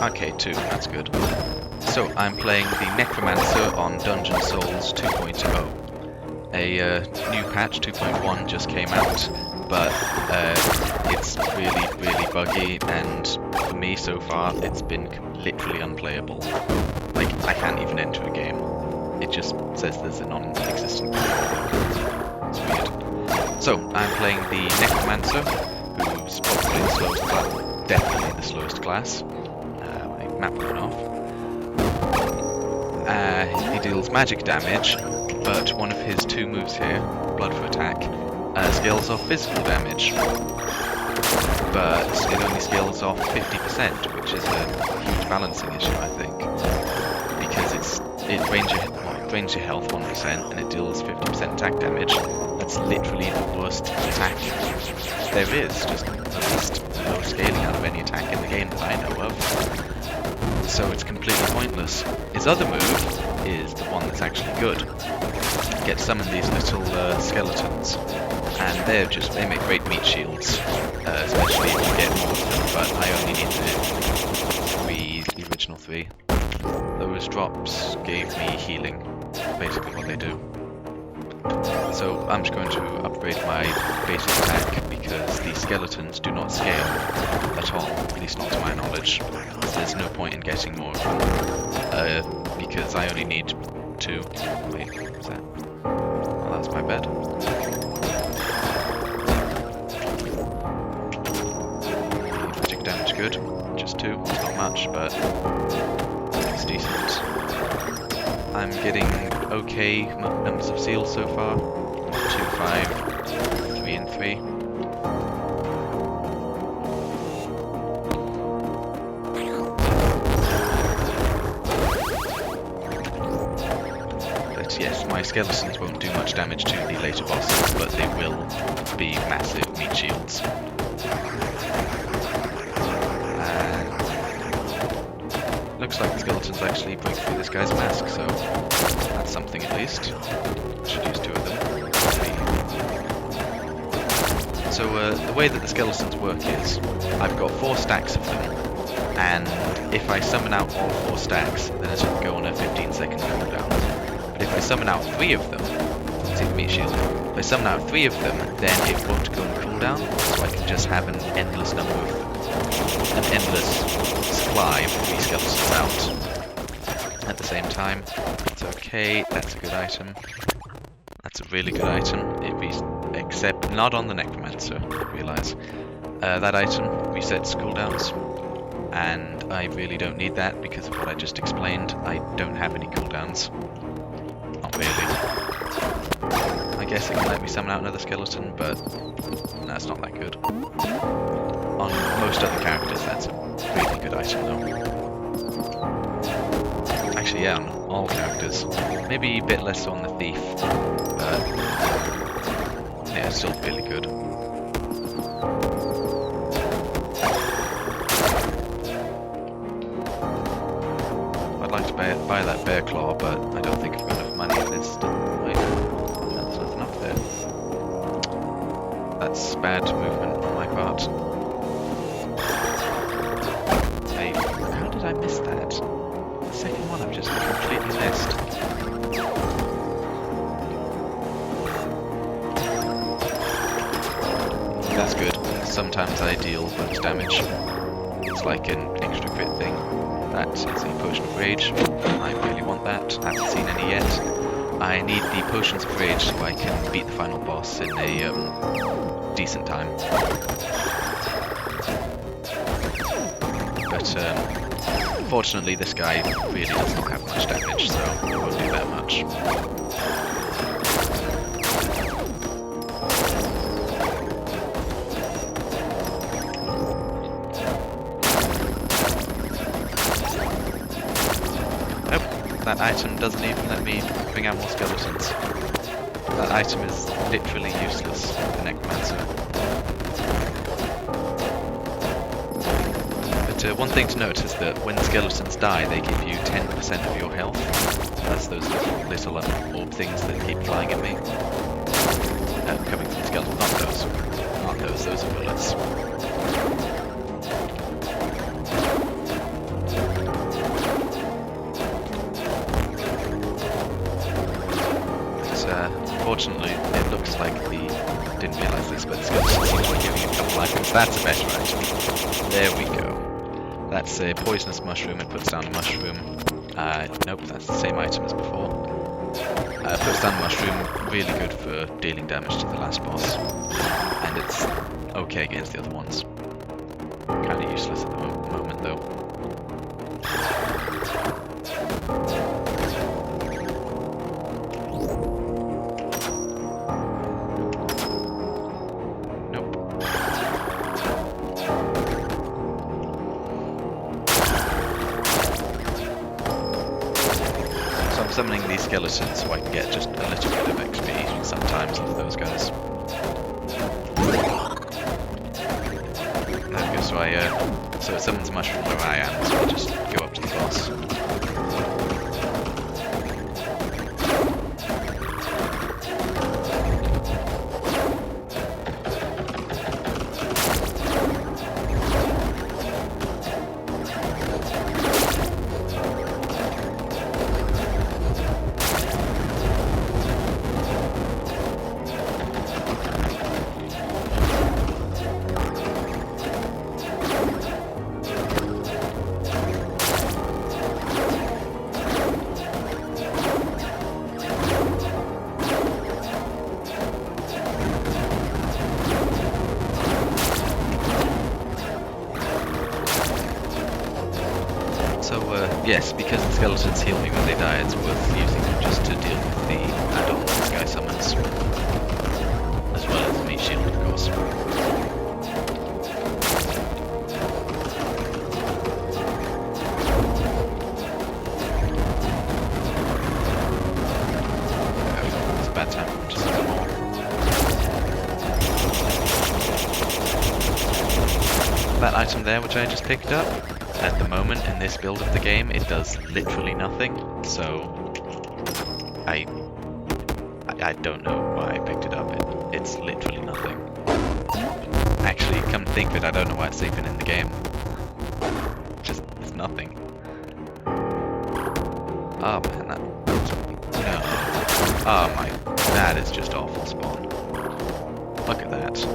Okay, 2, that's good. So, I'm playing the Necromancer on Dungeon Souls 2.0. A new patch, 2.1, just came out, but it's really buggy, and for me so far, it's been literally unplayable. Like, I can't even enter a game. It just says there's a non-existent game. It's weird. So, I'm playing the Necromancer, who's probably the slowest class, definitely the slowest class. My map went off. He deals magic damage, but one of his 2 moves here, Blood for Attack, scales off physical damage. But it only scales off 50%, which is a huge balancing issue, I think. Because it drains your health 1% and it deals 50% attack damage. That's literally the worst attack there is, just the least low scaling out of any attack in the game that I know of. So it's completely pointless. His other move is the one that's actually good. Get summon these little skeletons, and they make great meat shields, especially if you get more of them, but I only need the original 3. Those drops gave me healing, basically what they do. So I'm just going to upgrade my basic attack because the skeletons do not scale at all, at least not to my knowledge. There's no point in getting more of them, because I only need 2. Wait, what was that? Oh, that's my bed. Magic damage good, just 2, it's not much, but it's decent. I'm getting okay numbers of seals so far. 2, 5, 3 and 3. But yes, my skeletons won't do much damage to the later bosses, but they will be massive meat shields. Looks like the skeletons actually break through this guy's mask, so that's something at least. Should use 2 of them. So the way that the skeletons work is, I've got 4 stacks of them, and if I summon out all 4 stacks, then it'll go on a 15-second cooldown. But if I summon out 3 of them, see the meat shield, if I summon out 3 of them, then it won't go on cooldown, so I can just have an endless number of an endless supply of 3 skeletons out at the same time. It's okay, that's a good item. That's a really good item, except not on the Necromancer, I realise. That item resets cooldowns, and I really don't need that because of what I just explained. I don't have any cooldowns. Not really. I guess it can let me summon out another skeleton, but no, it's not that good. On most other characters, that's a really good item, though. Actually, yeah, on all characters. Maybe a bit less on the thief, but yeah, it's still really good. I'd like to buy that bear claw, but I don't think I've got enough money at this. Wait, there's nothing up there. That's bad movement on my part. How did I miss that? The second one I've just completely missed. That's good. Sometimes I deal bonus damage. It's like an extra crit thing. That is a potion of rage. I really want that. I haven't seen any yet. I need the potions of rage so I can beat the final boss in a decent time. But unfortunately this guy really does not have much damage, so it won't do that much. Nope, that item doesn't even let me bring out more skeletons. That item is literally useless for Necromancer. But one thing to note is that when skeletons die, they give you 10% of your health. That's those little orb things that keep flying at me. Coming from the skeleton. Not those. Those are bullets. looks like didn't realise this, but the skeleton seems to be giving you a couple items. That's a better item. There we go. That's a poisonous mushroom. It puts down a mushroom. Nope, that's the same item as before. Puts down a mushroom. Really good for dealing damage to the last boss. And it's okay against the other ones. Kind of useless at the moment though. Summoning these skeletons so I can get just a little bit of XP sometimes off those guys. There we go, so it summons a mushroom where I am, so I just go up to the boss. Yes, because the skeletons heal me when they die, it's worth using them just to deal with the add-on this guy summons. As well as the meat shield, of course. It's a bad time, just a bit more. That item there, which I just picked up, at the moment, in this build of the game, it does literally nothing, so I don't know why I picked it up. It's literally nothing. Actually, come to think of it, I don't know why it's even in the game. Just, it's nothing. Oh man, that... No. Oh my... That is just awful spawn. Look at that.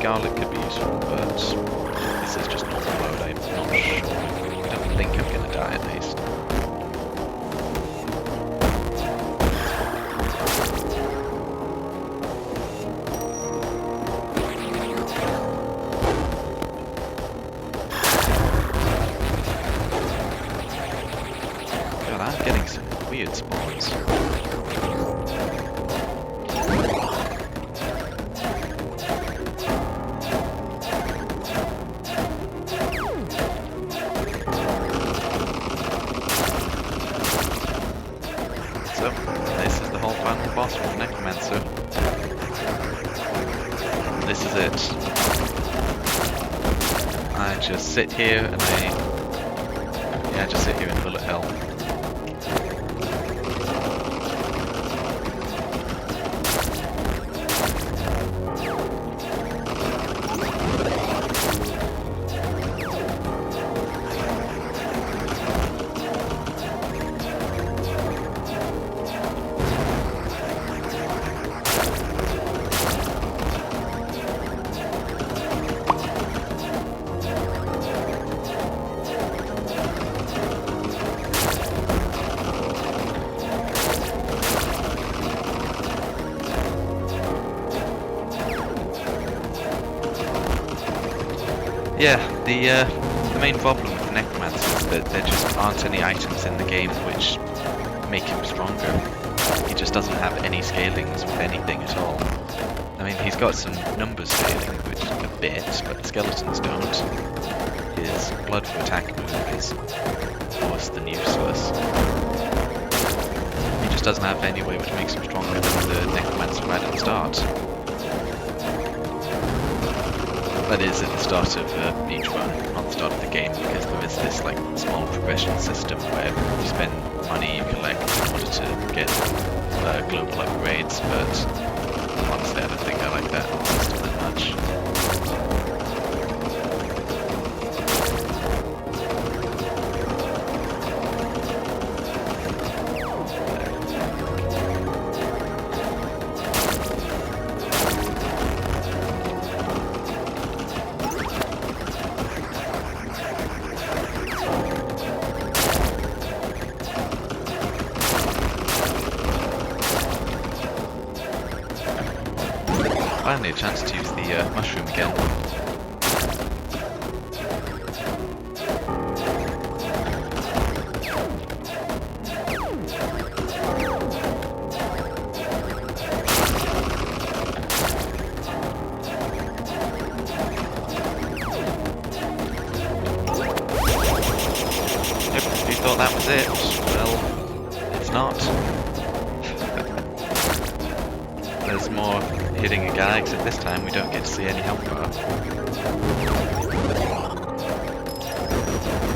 Garlic could be useful, but this is just normal mode. I'm not sure. I don't think I'm gonna die at least. God, I'm getting some weird spawns. This is the whole final boss with Necromancer. This is it. I just sit here and I just sit here in bullet hell. Yeah, the main problem with Necromancer is that there just aren't any items in the game which make him stronger. He just doesn't have any scalings with anything at all. I mean, he's got some numbers scaling, which a bit, but the skeletons don't. his blood for attack move is worse than useless. He just doesn't have any way which makes him stronger than the Necromancer had at the start. That is at the start of each run, not the start of the game, because there is this like small progression system where you spend money you collect in order to get global upgrades, but honestly I don't think I like that system that much. Finally a chance to use the mushroom again. Yep, you thought that was it. Well, it's not. There's more hitting a guy, except this time we don't get to see any health bar.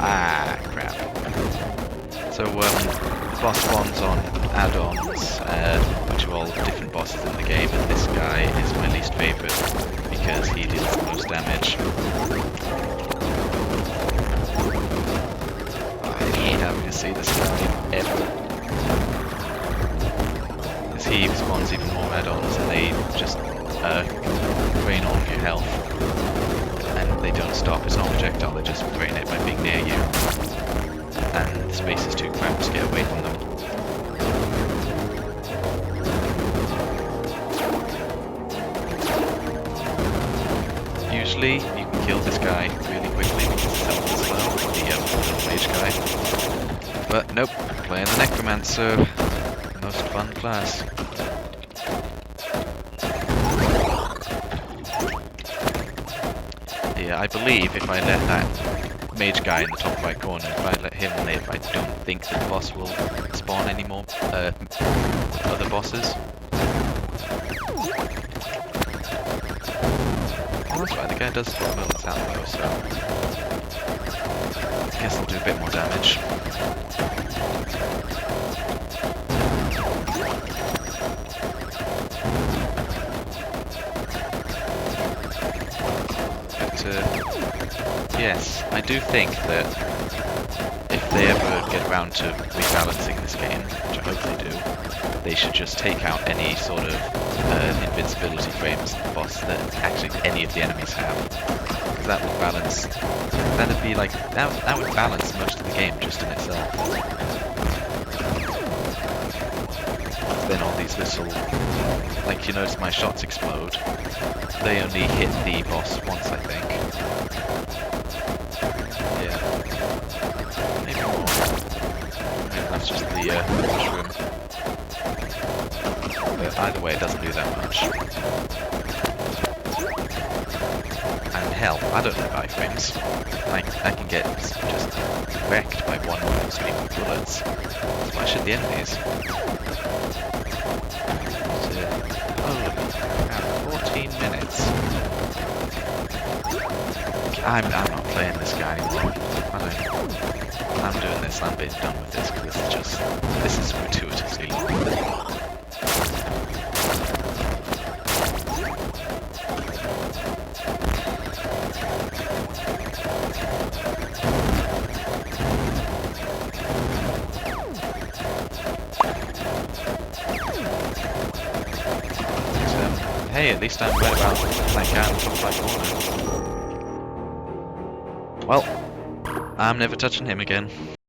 Ah, crap. So, the boss spawns on add-ons, which are all different bosses in the game, and this guy is my least favourite, because he deals the most damage. I hate having to see this guy, ever. He spawns even more add-ons and they just drain all of your health, and they don't stop as an projectile, they just drain it by being near you, and the space is too cramped to get away from them. Usually you can kill this guy really quickly because his health is low, the mage guy, but nope, playing the Necromancer. Most fun class. Yeah, I believe if I let that mage guy in the top right corner, if I let him live, I don't think the boss will spawn any more other bosses. Oh, that's right, the guy does spawn bullets out though, so I guess I'll do a bit more damage. Yes, I do think that if they ever get around to rebalancing this game, which I hope they do, they should just take out any sort of invincibility frames in the boss that actually any of the enemies have. Because that would balance, that'd be like, that would balance most of the game just in itself. Then all these little, like you notice my shots explode, they only hit the boss once I think. Yeah. Maybe more. Maybe that's just the mushroom. But either way it doesn't do that much. And hell, I don't have iframes. I can get just wrecked by one of those big bullets. So why should the enemies? Holy crap, 14 minutes. I'm not playing this guy anymore. I'm doing this, I'm being done with this, because this is gratuitously long. Hey, at least I'm right about that guy on the top right corner. Well, I'm never touching him again.